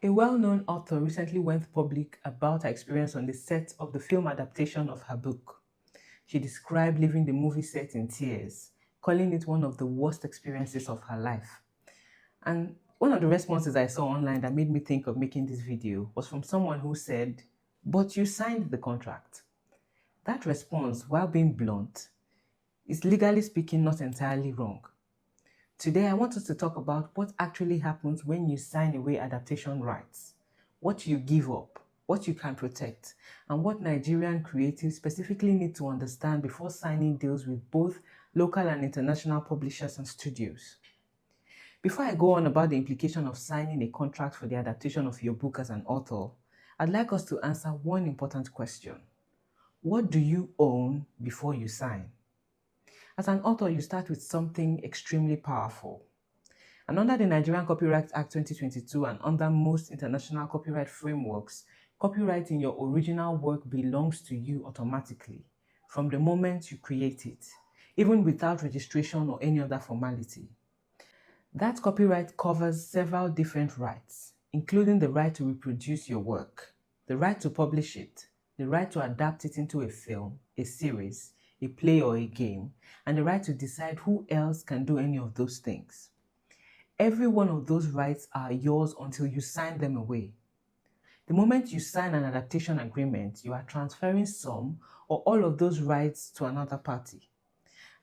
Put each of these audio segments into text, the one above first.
A well-known author recently went public about her experience on the set of the film adaptation of her book. She described leaving the movie set in tears, calling it one of the worst experiences of her life. And one of the responses I saw online that made me think of making this video was from someone who said, "But you signed the contract." That response, while being blunt, is legally speaking not entirely wrong. Today, I want us to talk about what actually happens when you sign away adaptation rights, what you give up, what you can protect, and what Nigerian creatives specifically need to understand before signing deals with both local and international publishers and studios. Before I go on about the implication of signing a contract for the adaptation of your book as an author, I'd like us to answer one important question. What do you own before you sign? As an author, you start with something extremely powerful. And under the Nigerian Copyright Act 2022 and under most international copyright frameworks, copyright in your original work belongs to you automatically from the moment you create it, even without registration or any other formality. That copyright covers several different rights, including the right to reproduce your work, the right to publish it, the right to adapt it into a film, a series, a play or a game, and the right to decide who else can do any of those things. Every one of those rights are yours until you sign them away. The moment you sign an adaptation agreement, you are transferring some or all of those rights to another party.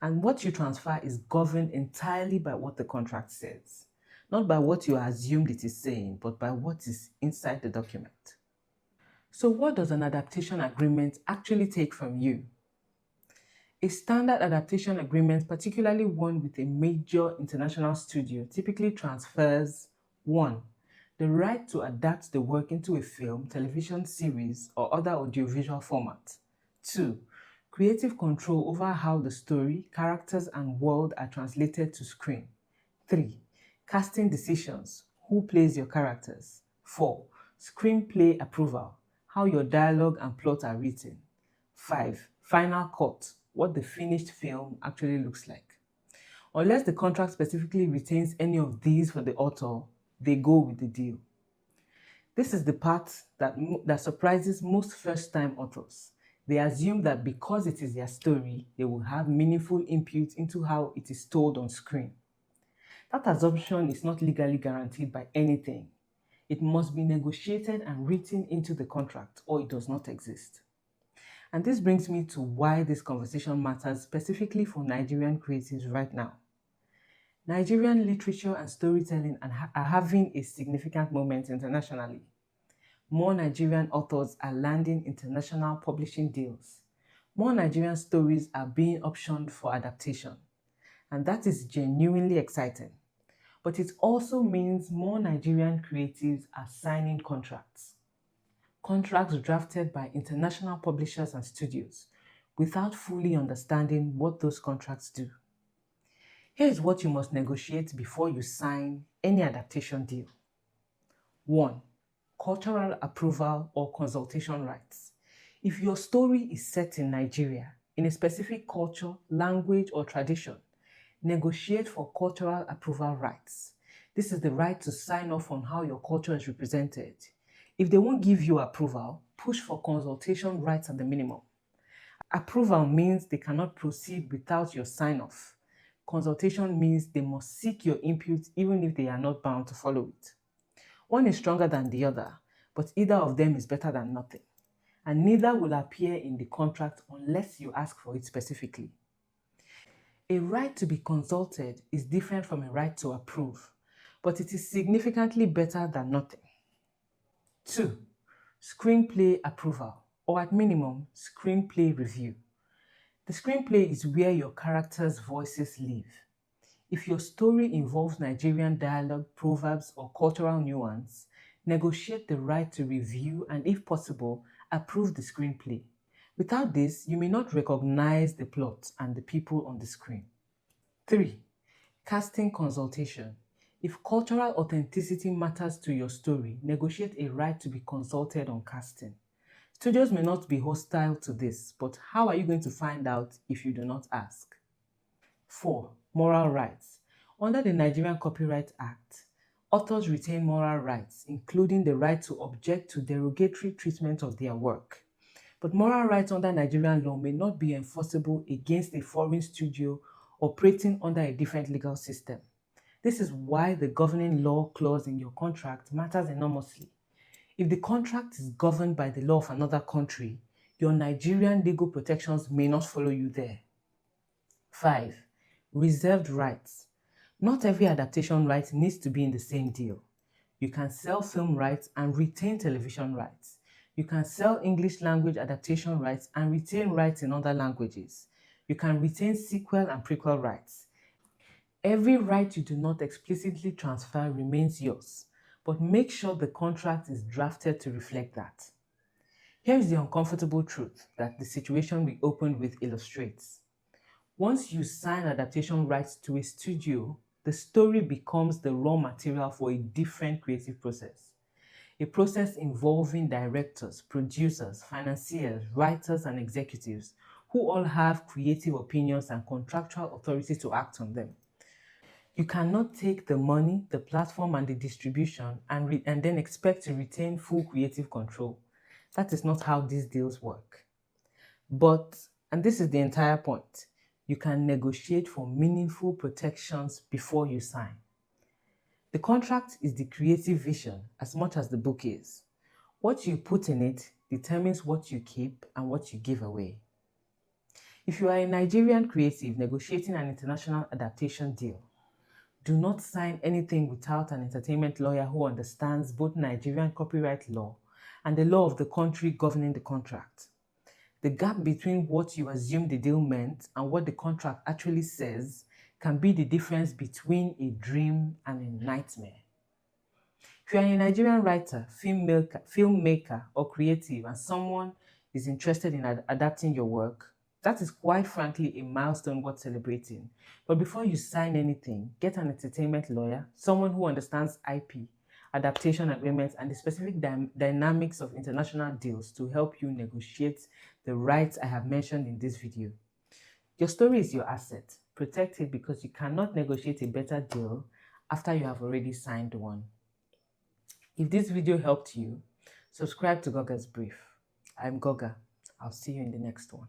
And what you transfer is governed entirely by what the contract says, not by what you assumed it is saying, but by what is inside the document. So what does an adaptation agreement actually take from you? A standard adaptation agreement, particularly one with a major international studio, typically transfers 1. The right to adapt the work into a film, television series, or other audiovisual format. 2. Creative control over how the story, characters, and world are translated to screen. 3. Casting decisions, who plays your characters. 4. Screenplay approval, how your dialogue and plot are written. 5. Final cut, what the finished film actually looks like. Unless the contract specifically retains any of these for the author, they go with the deal. This is the part that surprises most first-time authors. They assume that because it is their story, they will have meaningful input into how it is told on screen. That assumption is not legally guaranteed by anything. It must be negotiated and written into the contract, or it does not exist. And this brings me to why this conversation matters specifically for Nigerian creatives right now. Nigerian literature and storytelling are having a significant moment internationally. More Nigerian authors are landing international publishing deals. More Nigerian stories are being optioned for adaptation. And that is genuinely exciting. But it also means more Nigerian creatives are signing contracts. Contracts drafted by international publishers and studios without fully understanding what those contracts do. Here is what you must negotiate before you sign any adaptation deal. 1. Cultural approval or consultation rights. If your story is set in Nigeria, in a specific culture, language, or tradition, negotiate for cultural approval rights. This is the right to sign off on how your culture is represented. If they won't give you approval, push for consultation rights at the minimum. Approval means they cannot proceed without your sign-off. Consultation means they must seek your input even if they are not bound to follow it. One is stronger than the other, but either of them is better than nothing. And neither will appear in the contract unless you ask for it specifically. A right to be consulted is different from a right to approve, but it is significantly better than nothing. 2. Screenplay approval, or at minimum, screenplay review. The screenplay is where your characters' voices live. If your story involves Nigerian dialogue, proverbs, or cultural nuance, negotiate the right to review and, if possible, approve the screenplay. Without this, you may not recognize the plot and the people on the screen. 3. Casting consultation. If cultural authenticity matters to your story, negotiate a right to be consulted on casting. Studios may not be hostile to this, but how are you going to find out if you do not ask? 4. Moral rights. Under the Nigerian Copyright Act, Authors retain moral rights, including the right to object to derogatory treatment of their work. But moral rights under Nigerian law may not be enforceable against a foreign studio operating under a different legal system. This is why the governing law clause in your contract matters enormously. If the contract is governed by the law of another country, your Nigerian legal protections may not follow you there. 5. Reserved rights. Not every adaptation right needs to be in the same deal. You can sell film rights and retain television rights. You can sell English language adaptation rights and retain rights in other languages. You can retain sequel and prequel rights. Every right you do not explicitly transfer remains yours, but make sure the contract is drafted to reflect that. Here is the uncomfortable truth that the situation we opened with illustrates. Once you sign adaptation rights to a studio, the story becomes the raw material for a different creative process. A process involving directors, producers, financiers, writers, and executives who all have creative opinions and contractual authority to act on them. You cannot take the money, the platform, and the distribution and then expect to retain full creative control. That is not how these deals work. But, and this is the entire point, you can negotiate for meaningful protections before you sign. The contract is the creative vision as much as the book is. What you put in it determines what you keep and what you give away. If you are a Nigerian creative negotiating an international adaptation deal, do not sign anything without an entertainment lawyer who understands both Nigerian copyright law and the law of the country governing the contract. The gap between what you assume the deal meant and what the contract actually says can be the difference between a dream and a nightmare. If you are a Nigerian writer, filmmaker, or creative, and someone is interested in adapting your work, that is quite frankly a milestone worth celebrating. But before you sign anything, get an entertainment lawyer, someone who understands IP, adaptation agreements, and the specific dynamics of international deals to help you negotiate the rights I have mentioned in this video. Your story is your asset. Protect it because you cannot negotiate a better deal after you have already signed one. If this video helped you, subscribe to Goga's Brief. I'm Goga. I'll see you in the next one.